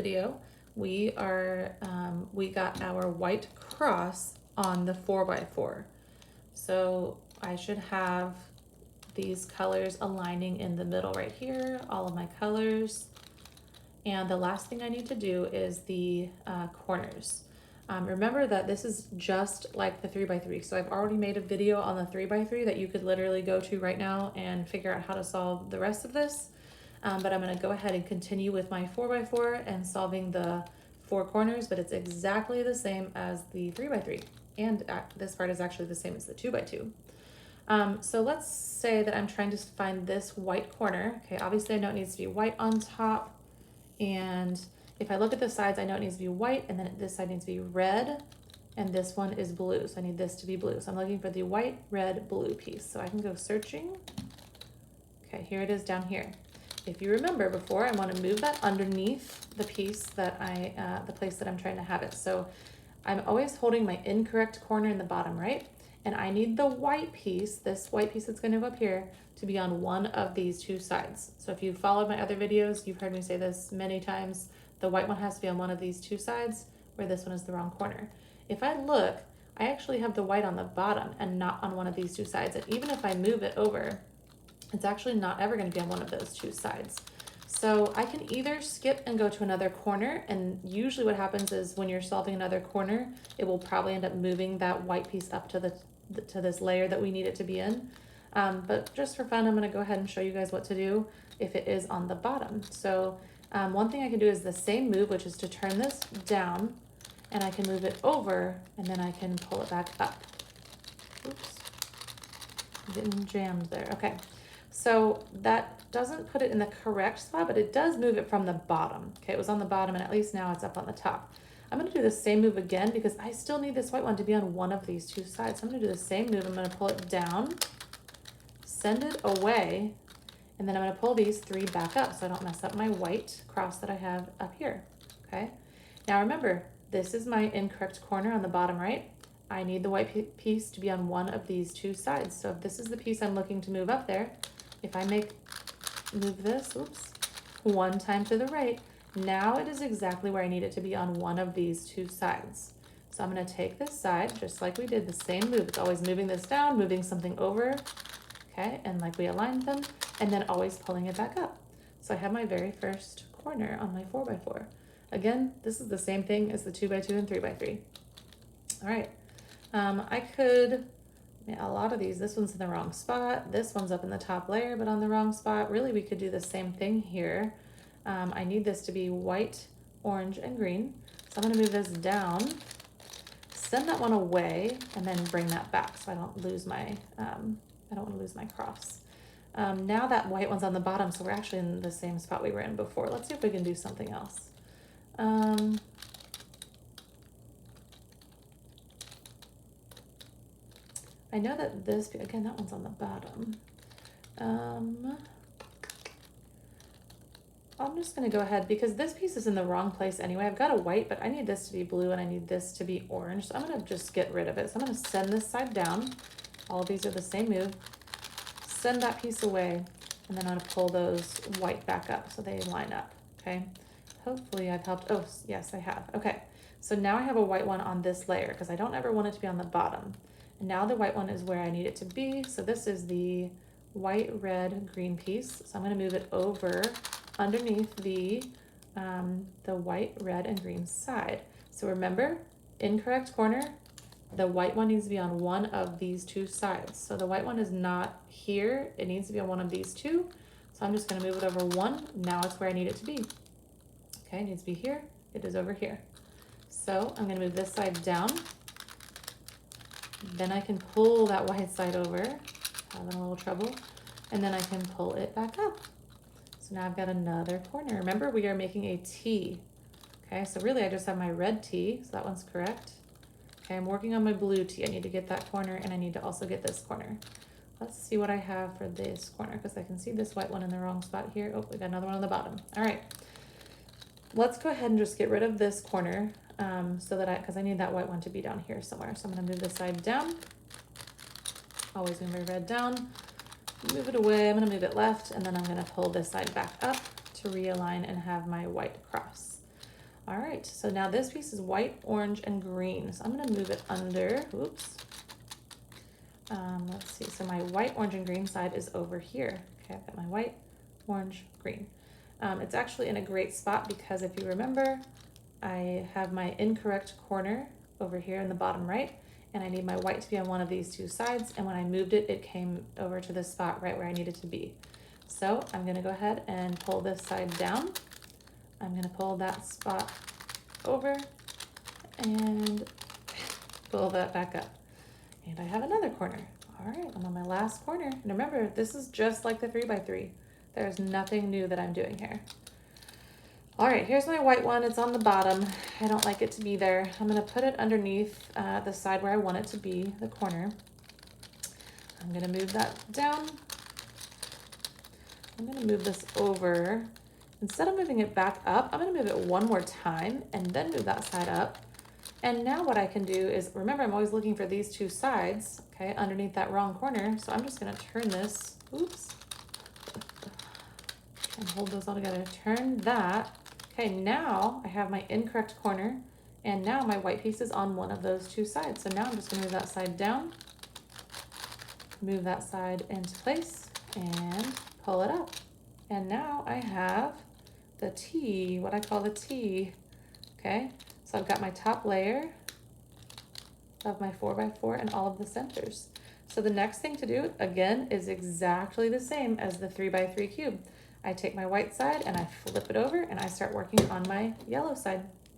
video, we got our white cross on the 4x4. So I should have these colors aligning in the middle right here, all of my colors. And the last thing I need to do is the corners. Remember that this is just like the 3x3. So I've already made a video on the 3x3 that you could literally go to right now and figure out how to solve the rest of this. But I'm gonna go ahead and continue with my 4x4 and solving the 4 corners, but it's exactly the same as the 3x3. And this part is actually the same as the 2x2. So let's say that I'm trying to find this white corner. Okay, obviously I know it needs to be white on top. And if I look at the sides, I know it needs to be white, and then this side needs to be red, and this one is blue. So I need this to be blue. So I'm looking for the white, red, blue piece. So I can go searching. Okay, here it is down here. If you remember before, I want to move that underneath the piece that the place that I'm trying to have it. So I'm always holding my incorrect corner in the bottom right, and I need the white piece, this white piece that's going to go up here, to be on one of these 2 sides. So if you've followed my other videos, you've heard me say this many times, the white one has to be on one of these 2 sides, where this one is the wrong corner. If I look, I actually have the white on the bottom and not on one of these 2 sides. And even if I move it over, it's actually not ever going to be on one of those 2 sides. So I can either skip and go to another corner, and usually what happens is when you're solving another corner, it will probably end up moving that white piece up to this layer that we need it to be in. But just for fun, I'm going to go ahead and show you guys what to do if it is on the bottom. So one thing I can do is the same move, which is to turn this down, and I can move it over, and then I can pull it back up. Oops, I'm getting jammed there. Okay. So that doesn't put it in the correct spot, but it does move it from the bottom. Okay, it was on the bottom, and at least now it's up on the top. I'm gonna do the same move again because I still need this white one to be on one of these 2 sides. So I'm gonna do the same move. I'm gonna pull it down, send it away, and then I'm gonna pull these 3 back up so I don't mess up my white cross that I have up here, okay? Now remember, this is my incorrect corner on the bottom right. I need the white piece to be on one of these 2 sides. So if this is the piece I'm looking to move up there, if I move this, oops, 1 time to the right, now it is exactly where I need it to be on one of these 2 sides. So I'm gonna take this side, just like we did the same move. It's always moving this down, moving something over, okay, and like we aligned them, and then always pulling it back up. So I have my very first corner on my 4x4. Again, this is the same thing as the 2x2 and 3x3. All right, I could, a lot of these, this one's in the wrong spot, this one's up in the top layer but on the wrong spot. Really, we could do the same thing here. I need this to be white, orange, and green. So I'm gonna move this down, send that one away, and then bring that back so I don't lose my, I don't wanna lose my cross. Now that white one's on the bottom, so we're actually in the same spot we were in before. Let's see if we can do something else. I know that this, again, that one's on the bottom. I'm just gonna go ahead because this piece is in the wrong place anyway. I've got a white, but I need this to be blue and I need this to be orange. So I'm gonna just get rid of it. So I'm gonna send this side down. All of these are the same move. Send that piece away, and then I'm gonna pull those white back up so they line up, okay? Hopefully I've helped. Oh, yes, I have. Okay, so now I have a white one on this layer because I don't ever want it to be on the bottom. And now the white one is where I need it to be. So this is the white, red, green piece. So I'm gonna move it over underneath the white, red, and green side. So remember, incorrect corner, the white one needs to be on one of these 2 sides. So the white one is not here. It needs to be on one of these 2. So I'm just gonna move it over 1. Now it's where I need it to be. Okay, it needs to be here. It is over here. So I'm gonna move this side down. Then I can pull that white side over, having a little trouble, and then I can pull it back up. So now I've got another corner. Remember, we are making a T. Okay, so really I just have my red T, so that one's correct. Okay, I'm working on my blue T. I need to get that corner, and I need to also get this corner. Let's see what I have for this corner, because I can see this white one in the wrong spot here. Oh, we got another one on the bottom. All right, let's go ahead and just get rid of this corner so that because I need that white one to be down here somewhere. So I'm gonna move this side down. Always move my red down. Move it away, I'm gonna move it left, and then I'm gonna pull this side back up to realign and have my white cross. All right, so now this piece is white, orange, and green. So I'm gonna move it under, oops. Let's see, so my white, orange, and green side is over here. Okay, I've got my white, orange, green. It's actually in a great spot because if you remember, I have my incorrect corner over here in the bottom right, and I need my white to be on one of these two sides, and when I moved it, it came over to this spot right where I needed to be. So I'm gonna go ahead and pull this side down. I'm gonna pull that spot over and pull that back up. And I have another corner. All right, I'm on my last corner. And remember, this is just like the 3x3. There's nothing new that I'm doing here. All right, here's my white one. It's on the bottom. I don't like it to be there. I'm gonna put it underneath the side where I want it to be, the corner. I'm gonna move that down. I'm gonna move this over. Instead of moving it back up, I'm gonna move it one more time and then move that side up. And now what I can do is, remember I'm always looking for these two sides, okay, underneath that wrong corner. So I'm just gonna turn this, oops, and hold those all together. Turn that. Okay, now I have my incorrect corner, and now my white piece is on one of those two sides. So now I'm just gonna move that side down, move that side into place, and pull it up. And now I have the T, what I call the T, okay? So I've got my top layer of my 4x4 and all of the centers. So the next thing to do, again, is exactly the same as the 3x3 cube. I take my white side and I flip it over and I start working on my yellow side.